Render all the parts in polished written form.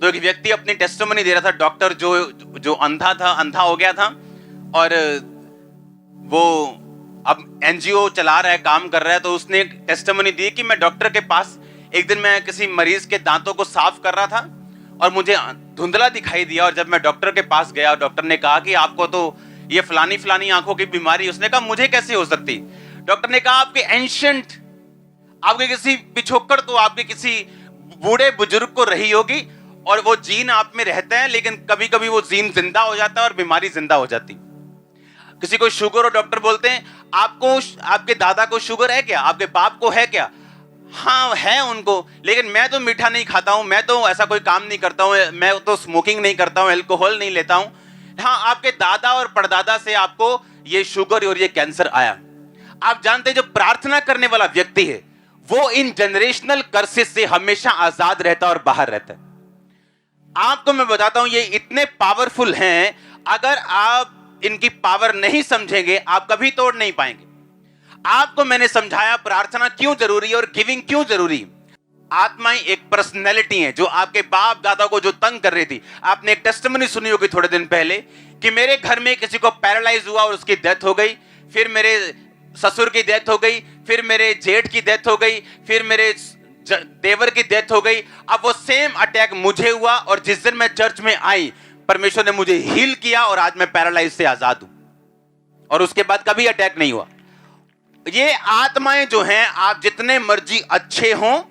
तो एक व्यक्ति अपनी टेस्टिमनी दे रहा था, डॉक्टर जो अंधा हो गया था और वो अब एनजीओ चला रहा है, काम कर रहा है। तो उसने एक टेस्टिमनी दी कि मैं डॉक्टर के पास एक दिन मैं किसी मरीज के दांतों को साफ कर रहा था और मुझे धुंधला दिखाई दिया, और जब मैं डॉक्टर के पास गया, डॉक्टर ने कहा कि आपको तो ये फलानी आंखों की बीमारी। उसने कहा मुझे कैसे हो सकती? डॉक्टर ने कहा आपके एंशिएंट, आपके किसी पिछोकड़ तो आपके किसी बूढ़े बुजुर्ग को रही होगी और वो जीन आप में रहता है, लेकिन कभी कभी वो जीन जिंदा हो जाता है और बीमारी जिंदा हो जाती। किसी को शुगर और डॉक्टर बोलते हैं आपको, आपके दादा को शुगर है क्या, आपके बाप को है क्या? हाँ है उनको, लेकिन मैं तो मीठा नहीं खाता हूं, मैं तो ऐसा कोई काम नहीं करता हूं, मैं तो स्मोकिंग नहीं करता हूं, अल्कोहल नहीं लेता हूं। हाँ, आपके दादा और परदादा से आपको ये शुगर और ये कैंसर आया। आप जानते हैं जो प्रार्थना करने वाला व्यक्ति है वो इन जनरेशनल कर्सेस से हमेशा आजाद रहता है और बाहर रहता है। आपको मैं बताता हूं ये इतने पावरफुल हैं, अगर आप इनकी पावर नहीं समझेंगे आप कभी तोड़ नहीं पाएंगे। आपको मैंने समझाया प्रार्थना क्यों जरूरी है और गिविंग क्यों जरूरी है। आत्माएं एक पर्सनैलिटी है जो आपके बाप दादा को जो तंग कर रही थी। आपने एक टेस्टिमनी सुनी होगी थोड़े दिन पहले कि मेरे घर में किसी को पैरालाइज हुआ और उसकी डेथ हो गई, फिर मेरे ससुर की डेथ हो गई, फिर मेरे जेठ की डेथ हो गई, फिर मेरे देवर की डेथ हो गई। अब वो सेम अटैक मुझे हुआ और जिस दिन मैं चर्च में आई परमेश्वर ने मुझे हील किया और आज मैं पैरालाइज से आजाद हूं और उसके बाद कभी अटैक नहीं हुआ। ये आत्माएं जो हैं, आप जितने मर्जी अच्छे हों,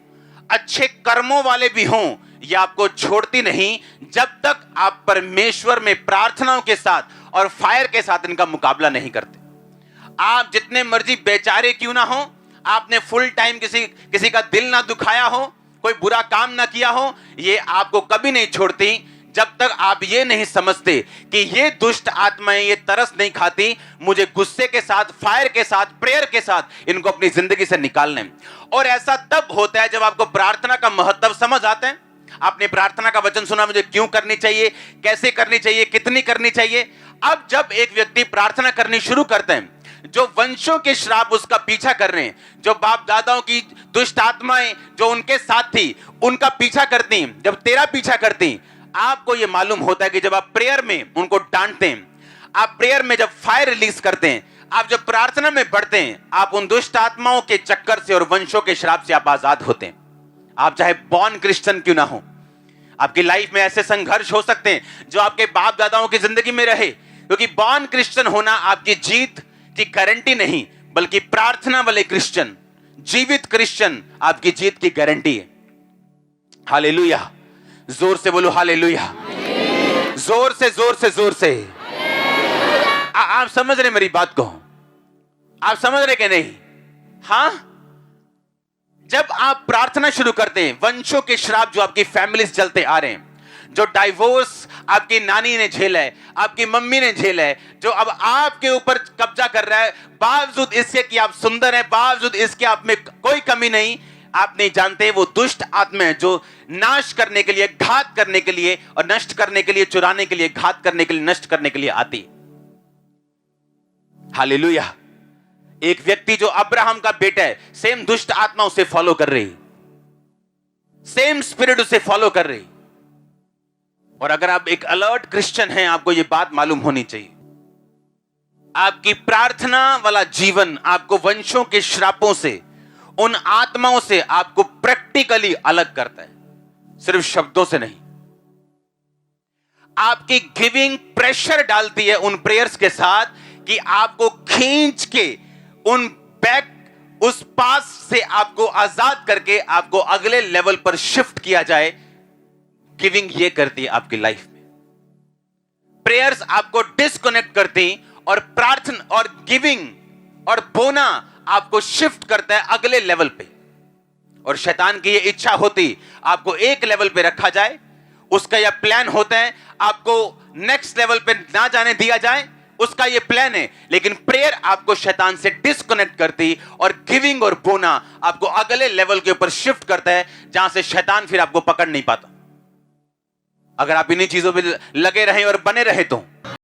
अच्छे कर्मों वाले भी हों, ये आपको छोड़ती नहीं जब तक आप परमेश्वर में प्रार्थनाओं के साथ और फायर के साथ इनका मुकाबला नहीं करते। आप जितने मर्जी बेचारे क्यों ना हो, आपने फुल टाइम किसी का दिल ना दुखाया हो, कोई बुरा काम ना किया हो, ये आपको कभी नहीं छोड़ती जब तक आप ये नहीं समझते कि ये दुष्ट आत्माएं ये तरस नहीं खाती मुझे गुस्से के साथ, फायर के साथ, प्रेयर के साथ इनको अपनी जिंदगी से निकालने। और ऐसा तब होता है जब आपको प्रार्थना का महत्व समझ आता है। आपने प्रार्थना का वचन सुना, मुझे क्यों करनी चाहिए, कैसे करनी चाहिए, कितनी करनी चाहिए। अब जब एक व्यक्ति प्रार्थना करनी शुरू करते हैं, जो वंशों के श्राप उसका पीछा कर रहे हैं, जो बाप दादाओं की दुष्ट आत्माएं जो उनके साथ थी उनका पीछा करती, जब तेरा पीछा करती, आपको यह मालूम होता है कि जब आप प्रेयर में उनको डांटते हैं, आप प्रेयर में जब फायर रिलीज करते हैं, आप जब प्रार्थना में बढ़ते हैं, आप उन दुष्ट आत्माओं के चक्कर से और वंशों के श्राप से आप आजाद होते हैं। आप चाहे बॉर्न क्रिश्चियन क्यों ना हो, आपकी लाइफ में ऐसे संघर्ष हो सकते हैं जो आपके बाप दादाओं की जिंदगी में रहे, क्योंकि बॉर्न क्रिश्चियन होना आपकी जीत की गारंटी नहीं, बल्कि प्रार्थना वाले क्रिश्चियन, जीवित क्रिश्चियन आपकी जीत की गारंटी है। हालेलुया, जोर से बोलो हालेलुया, जोर से जोर से जोर से। आप समझ रहे मेरी बात को? आप समझ रहे कि नहीं? हां, जब आप प्रार्थना शुरू करते हैं, वंशों के श्राप जो आपकी फैमिली से चलते आ रहे हैं, जो डाइवोर्स आपकी नानी ने झेला है, आपकी मम्मी ने झेला है, जो अब आपके ऊपर कब्जा कर रहा है, बावजूद इसके कि आप सुंदर हैं, बावजूद इसके आप में कोई कमी नहीं, आप नहीं जानते वो दुष्ट आत्मा जो नाश करने के लिए, घात करने के लिए और नष्ट करने के लिए, चुराने के लिए, घात करने के लिए, नष्ट करने के लिए आती। हालेलुया। एक व्यक्ति जो अब्राहम का बेटा है, सेम दुष्ट आत्मा उसे फॉलो कर रही, सेम स्पिरिट उसे फॉलो कर रही। और अगर आप एक अलर्ट क्रिश्चियन हैं, आपको यह बात मालूम होनी चाहिए, आपकी प्रार्थना वाला जीवन आपको वंशों के श्रापों से, उन आत्माओं से आपको प्रैक्टिकली अलग करता है, सिर्फ शब्दों से नहीं। आपकी गिविंग प्रेशर डालती है उन प्रेयर्स के साथ कि आपको खींच के उन बैक उस पास से आपको आजाद करके आपको अगले लेवल पर शिफ्ट किया जाए। गिविंग ये करती है आपकी लाइफ में। प्रेयर्स आपको डिस्कनेक्ट करती और प्रार्थना और गिविंग और बोना आपको शिफ्ट करता है अगले लेवल पे। और शैतान की ये इच्छा होती आपको एक लेवल पे रखा जाए, उसका यह प्लान होता है आपको नेक्स्ट लेवल पे ना जाने दिया जाए, उसका ये प्लान है। लेकिन प्रेयर आपको शैतान से डिस्कनेक्ट करती और गिविंग और बोना आपको अगले लेवल के ऊपर शिफ्ट करता है, जहां से शैतान फिर आपको पकड़ नहीं पाता। अगर आप इन्हीं चीजों पे लगे रहें और बने रहे तो